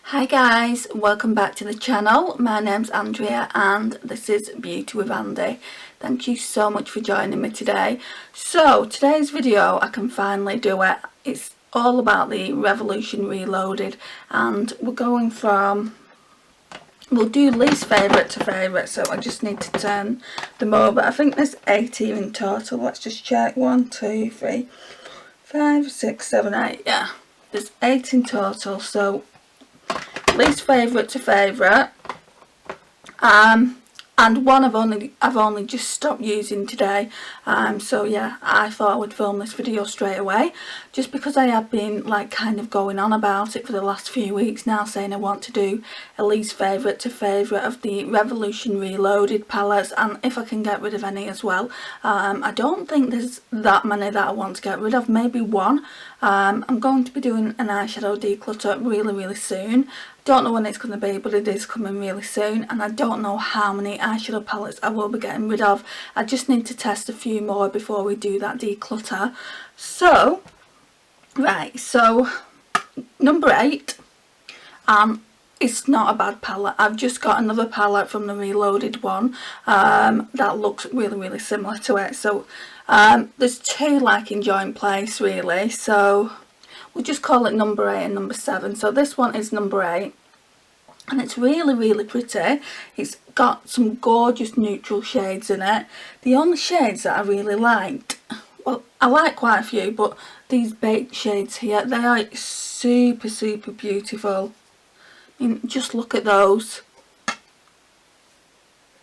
Hi guys, welcome back to the channel. My name's Andrea and this is Beauty with Andy. Thank you so much for joining me today. So today's video, I can finally do it. It's all about the Revolution Reloaded and we're going from, we'll do least favourite to favourite, so I just need to turn them over. I think there's 8 here in total. Let's just check. 1, 2, 3, 5, 6, 7, 8. Yeah, there's 8 in total, so least favourite to favourite, and one I've only just stopped using today, so yeah, I thought I would film this video straight away just because I have been like kind of going on about it for the last few weeks now, saying I want to do a least favourite to favourite of the Revolution Reloaded palettes, and if I can get rid of any as well. I don't think there's that many that I want to get rid of, maybe one. I'm going to be doing an eyeshadow declutter really soon. Don't know when it's going to be, but it is coming really soon, and I don't know how many eyeshadow palettes I will be getting rid of. I just need to test a few more before we do that declutter. So right, so number 8, it's not a bad palette. I've just got another palette from the Reloaded one that looks really similar to it. So there's 2 like in joint place really, so we'll just call it number 8 and number 7. So this one is number 8 and it's really pretty. It's got some gorgeous neutral shades in it. The only shades that I really liked, well, I like quite a few, but these baked shades here, they are super beautiful. I mean, just look at those.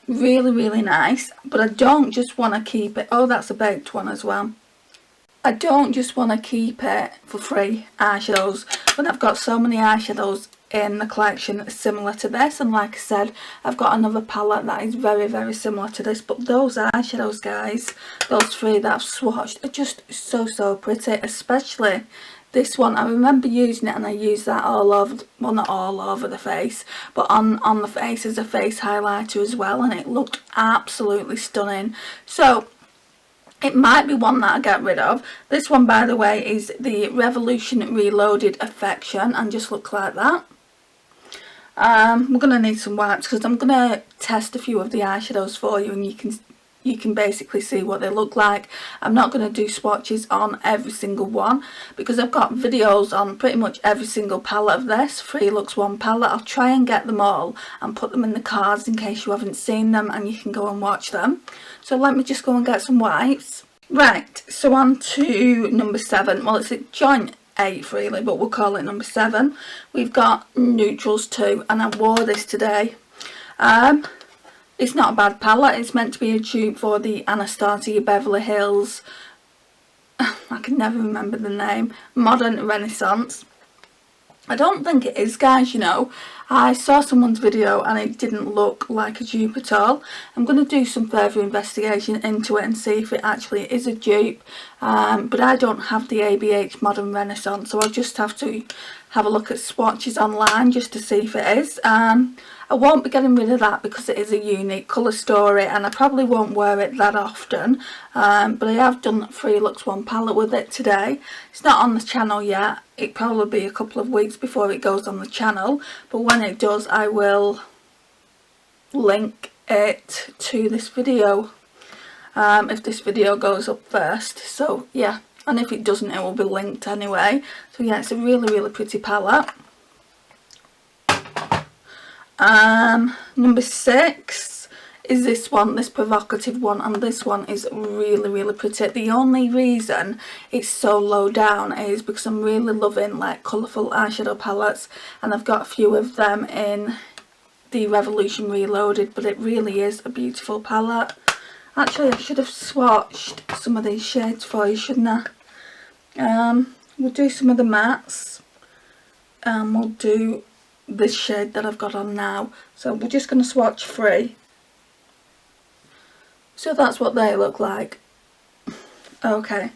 Really nice, but I don't just want to keep it. Oh, that's a baked one as well. I don't just want to keep it for free eyeshadows when I've got so many eyeshadows in the collection similar to this, and like I said, I've got another palette that is very similar to this. But those eyeshadows, guys, those 3 that I've swatched, are just so pretty, especially this one. I remember using it and I used that all over, well, not all over the face, but on the face as a face highlighter as well, and it looked absolutely stunning. So it might be one that I get rid of. This one, by the way, is the Revolution Reloaded Affection, and just look like that. We're going to need some wipes because I'm going to test a few of the eyeshadows for you, and you can basically see what they look like. I'm not going to do swatches on every single one because I've got videos on pretty much every single palette of this 3 looks 1 palette. I'll try and get them all and put them in the cards in case you haven't seen them and you can go and watch them. So let me just go and get some wipes. Right, so on to number 7. Well, it's a joint 8 really, but we'll call it number 7. We've got Neutrals 2, and I wore this today. It's not a bad palette. It's meant to be a dupe for the Anastasia Beverly Hills, I can never remember the name, Modern Renaissance. I don't think it is, guys, you know. I saw someone's video and it didn't look like a dupe at all. I'm going to do some further investigation into it and see if it actually is a dupe. But I don't have the ABH Modern Renaissance, so I'll just have to have a look at swatches online just to see if it is. I won't be getting rid of that because it is a unique colour story and I probably won't wear it that often. But I have done 3 looks 1 palette with it today. It's not on the channel yet. It'll probably be a couple of weeks before it goes on the channel. But when it does, I will link it to this video. If this video goes up first. So yeah, and if it doesn't, it will be linked anyway. So yeah, it's a really pretty palette. Number 6 is this one, this provocative one, and this one is really pretty. The only reason it's so low down is because I'm really loving like colourful eyeshadow palettes, and I've got a few of them in the Revolution Reloaded, but it really is a beautiful palette. Actually, I should have swatched some of these shades for you, shouldn't I? We'll do some of the mattes, and we'll do this shade that I've got on now. So we're just going to swatch 3. So that's what they look like. Okay,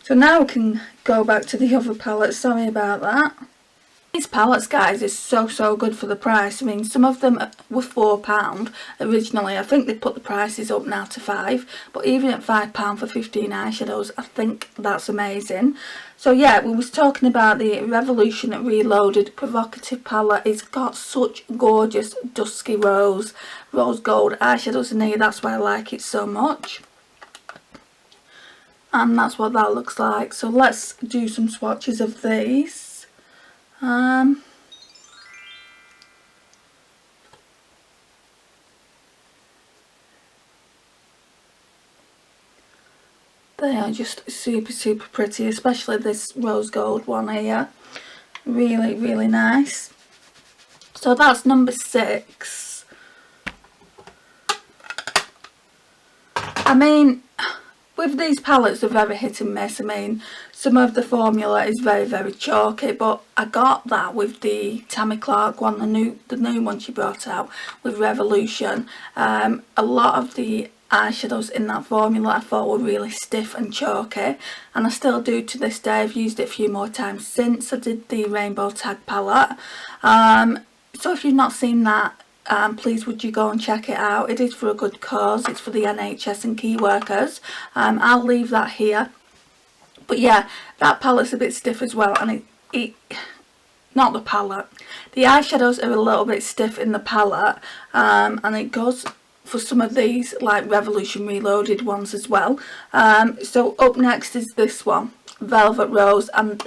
so now we can go back to the other palette. Sorry about that. These palettes, guys, is so good for the price. I mean, some of them were £4 originally. I think they put the prices up now to £5, but even at £5 for 15 eyeshadows, I think that's amazing. So yeah, we was talking about the Revolution Reloaded Provocative palette. It's got such gorgeous dusky rose gold eyeshadows in here. That's why I like it so much. And that's what that looks like. So let's do some swatches of these. They are just super pretty, especially this rose gold one here. Really nice. So that's number 6. I mean, with these palettes, they're very hit and miss. I mean, some of the formula is very chalky, but I got that with the Tammy Clark one, the new one she brought out with Revolution. A lot of the eyeshadows in that formula I thought were really stiff and chalky, and I still do to this day. I've used it a few more times since I did the Rainbow Tag palette. So if you've not seen that, please would you go and check it out. It is for a good cause. It's for the NHS and key workers. I'll leave that here. But yeah, that palette's a bit stiff as well, and not the palette, the eyeshadows are a little bit stiff in the palette, and it goes for some of these like Revolution Reloaded ones as well. So up next is this one, Velvet Rose, and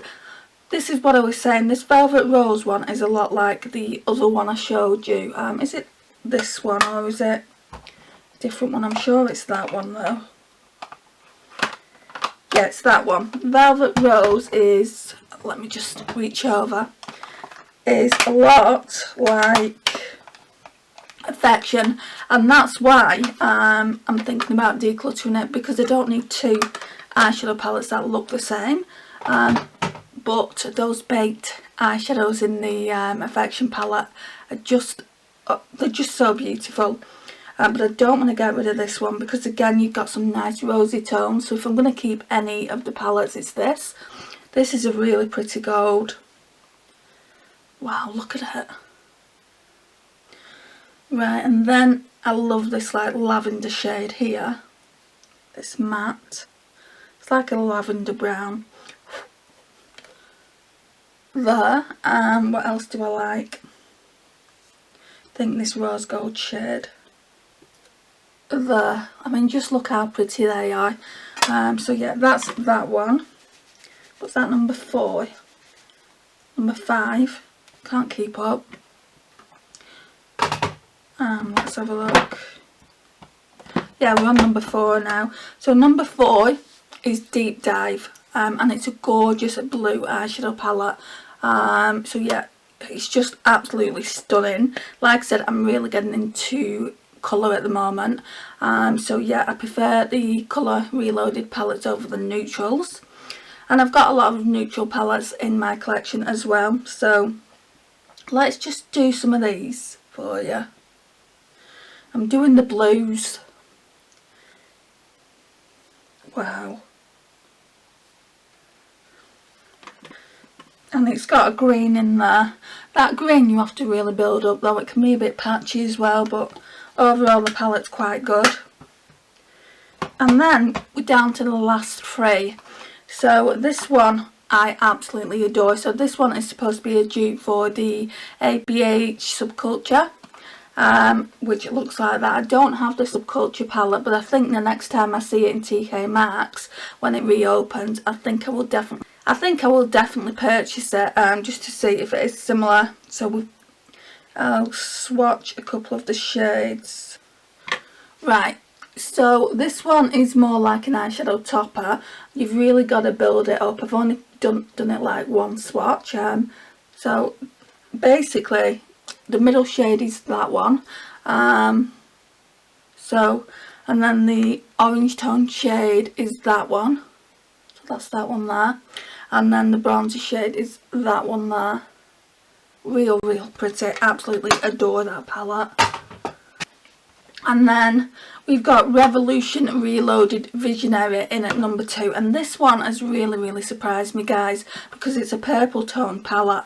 this is what I was saying, this Velvet Rose one is a lot like the other one I showed you. Is it this one or is it a different one? I'm sure it's that one though. Yeah, it's that one. Velvet Rose is, let me just reach over, is a lot like Affection, and that's why I'm thinking about decluttering it, because I don't need 2 eyeshadow palettes that look the same. But those baked eyeshadows in the Affection palette are they're just so beautiful. But I don't want to get rid of this one, because again you've got some nice rosy tones. So if I'm going to keep any of the palettes, it's this. This is a really pretty gold. Wow, look at it. Right, and then I love this like lavender shade here. This matte. It's like a lavender brown. There. What else do I like? I think this rose gold shade. There. I mean, just look how pretty they are. So yeah, that's that one. What's that, number 4? Number 5. Can't keep up. Let's have a look. Yeah, we're on number 4 now. So number 4 is Deep Dive, and it's a gorgeous blue eyeshadow palette. So yeah, it's just absolutely stunning. Like I said, I'm really getting into colour at the moment. So yeah, I prefer the Colour Reloaded palettes over the neutrals. And I've got a lot of neutral palettes in my collection as well. So let's just do some of these for you. I'm doing the blues. Wow. And it's got a green in there. That green you have to really build up though. It can be a bit patchy as well, but overall the palette's quite good. And then we're down to the last 3. So this one I absolutely adore. So this one is supposed to be a dupe for the ABH Subculture, which looks like that. I don't have the Subculture palette, but I think the next time I see it in TK Maxx when it reopens, I think I will definitely purchase it, just to see if it is similar. So I'll swatch a couple of the shades. Right, so this one is more like an eyeshadow topper. You've really got to build it up. I've only done it like one swatch. So basically the middle shade is that one. So, and then the orange tone shade is that one. So that's that one there. And then the bronzy shade is that one there. Real pretty. Absolutely adore that palette. And then we've got Revolution Reloaded Visionary in at number 2. And this one has really surprised me, guys, because it's a purple tone palette.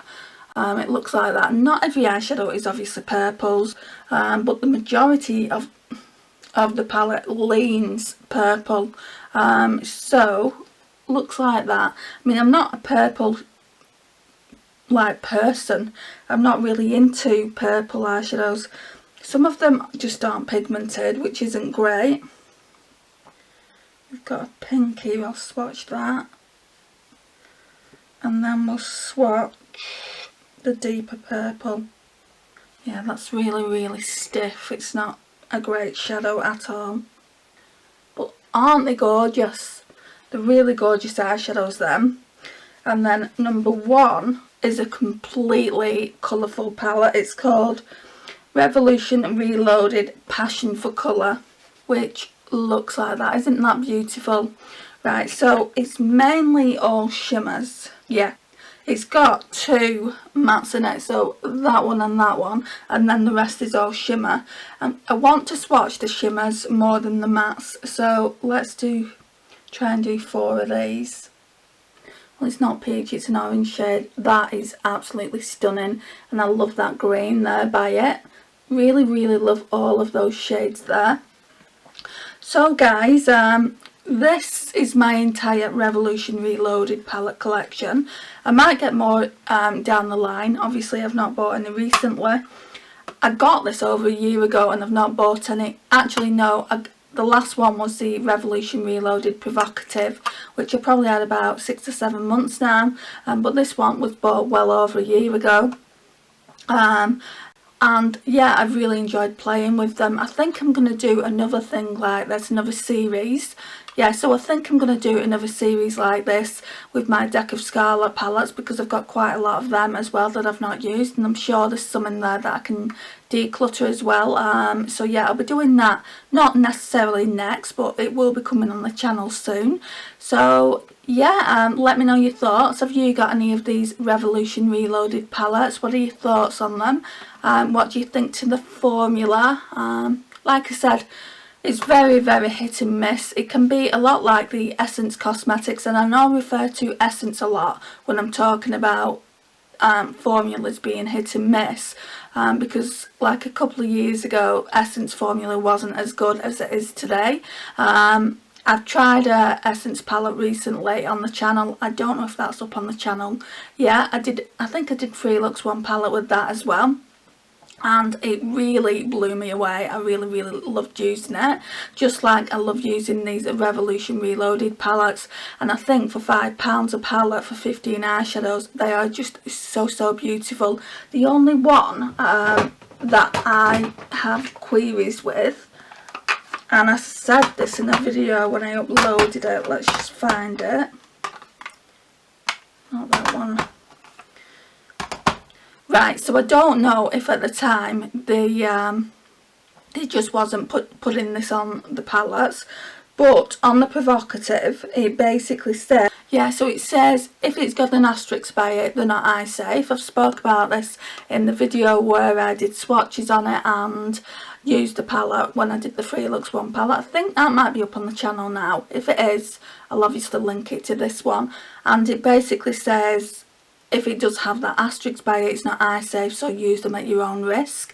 It looks like that. Not every eyeshadow is obviously purples, but the majority of the palette leans purple, so looks like that. I mean, I'm not a purple like person. I'm not really into purple eyeshadows. Some of them just aren't pigmented, which isn't great. We've got a pink here, I'll swatch that, and then we'll swatch the deeper purple. Yeah, that's really stiff. It's not a great shadow at all. But aren't they gorgeous? They're really gorgeous eyeshadows, them. And then number 1 is a completely colourful palette. It's called Revolution Reloaded Passion for Colour, which looks like that. Isn't that beautiful? Right, so it's mainly all shimmers. Yeah, it's got 2 mattes in it, so that one, and then the rest is all shimmer. And I want to swatch the shimmers more than the mattes, so let's try and do 4 of these. Well, it's not peach, it's an orange shade. That is absolutely stunning, and I love that green there by it. Really love all of those shades there. So guys, this is my entire Revolution Reloaded palette collection. I might get more down the line. Obviously I've not bought any recently. I got this over a year ago and I've not bought any. Actually no, the last one was the Revolution Reloaded Provocative, which I probably had about 6 or 7 months now, but this one was bought well over a year ago. And yeah, I've really enjoyed playing with them. I think I'm going to do another thing like this, another series. Yeah, so I think I'm going to do another series like this with my deck of Scarlet palettes, because I've got quite a lot of them as well that I've not used, and I'm sure there's some in there that I can declutter as well. So yeah, I'll be doing that, not necessarily next, but it will be coming on the channel soon. So yeah, let me know your thoughts. Have you got any of these Revolution Reloaded palettes? What are your thoughts on them? What do you think to the formula? Like I said, it's very hit and miss. It can be a lot like the Essence Cosmetics, and I know I refer to Essence a lot when I'm talking about formulas being hit and miss, because like a couple of years ago Essence formula wasn't as good as it is today. I've tried a Essence palette recently on the channel. I don't know if that's up on the channel. Yeah, I think I did 3 looks 1 palette with that as well, and it really blew me away. I really loved using it, just like I love using these Revolution Reloaded palettes. And I think for £5 a palette for 15 eyeshadows, they are just so beautiful. The only one that I have queries with, and I said this in a video when I uploaded it, let's just find it, not that one. Right, so I don't know if at the time they just wasn't putting this on the palettes, but on the Provocative it basically says, yeah, so it says if it's got an asterisk by it, they're not eye safe. I've spoke about this in the video where I did swatches on it and used the palette when I did the 3 looks 1 palette. I think that might be up on the channel now. If it is, I'll obviously link it to this one, and it basically says if it does have that asterisk by it, it's not eye safe, so use them at your own risk,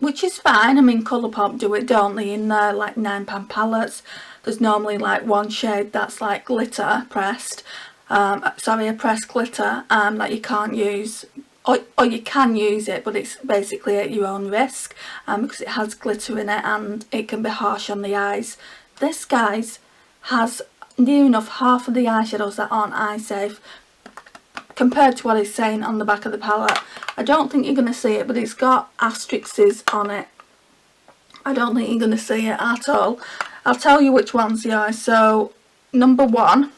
which is fine. I mean, Colourpop do it, don't they, in their like £9 palettes. There's normally like 1 shade that's like glitter pressed, sorry, a pressed glitter, that you can't use, or you can use it, but it's basically at your own risk, because it has glitter in it and it can be harsh on the eyes. This, guys, has near enough half of the eyeshadows that aren't eye safe, compared to what it's saying on the back of the palette. I don't think you're going to see it, but it's got asterisks on it. I don't think you're going to see it at all. I'll tell you which ones they are. So number 1,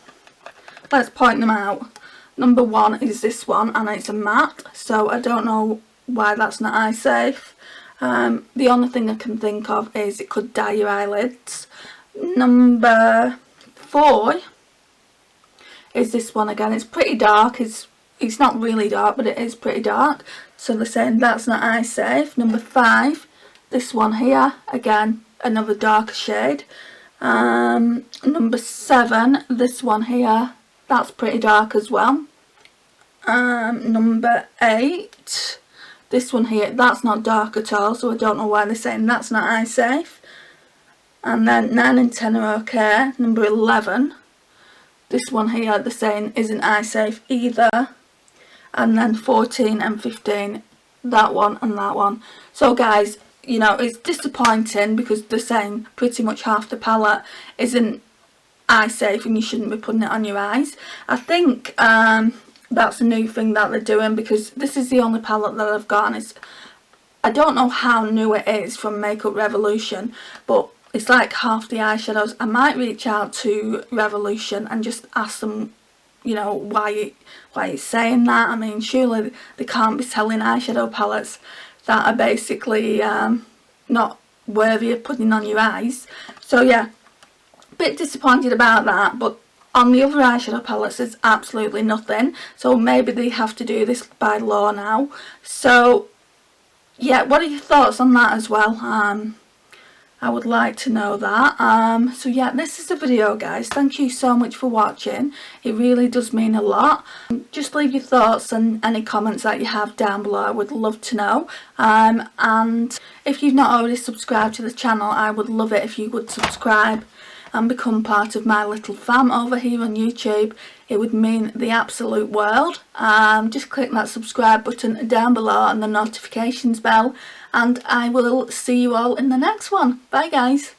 let's point them out. Number 1 is this one, and it's a matte, so I don't know why that's not eye safe. The only thing I can think of is it could dye your eyelids. Number 4 is this one again. It's pretty dark. It's not really dark, but it is pretty dark, so they're saying that's not eye safe. Number 5, this one here, again another darker shade. Number 7, this one here, that's pretty dark as well. Number 8. This one here, that's not dark at all, so I don't know why they're saying that's not eye safe. And then 9 and 10 are okay. Number 11. This one here, they're saying isn't eye safe either. And then 14 and 15, that one and that one. So guys, you know, it's disappointing because they're saying pretty much half the palette isn't eye safe and you shouldn't be putting it on your eyes. I think that's a new thing that they're doing, because this is the only palette that I've got, and I don't know how new it is from Makeup Revolution, but it's like half the eyeshadows. I might reach out to Revolution and just ask them, you know, why it's saying that. I mean, surely they can't be selling eyeshadow palettes that are basically not worthy of putting on your eyes. So yeah, a bit disappointed about that, but on the other eyeshadow palettes there's absolutely nothing, so maybe they have to do this by law now. So yeah, what are your thoughts on that as well? I would like to know that. So yeah, this is the video guys. Thank you so much for watching. It really does mean a lot. Just leave your thoughts and any comments that you have down below. I would love to know. And if you've not already subscribed to the channel, I would love it if you would subscribe and become part of my little fam over here on YouTube. It would mean the absolute world. Just click that subscribe button down below and the notifications bell, and I will see you all in the next one. Bye guys.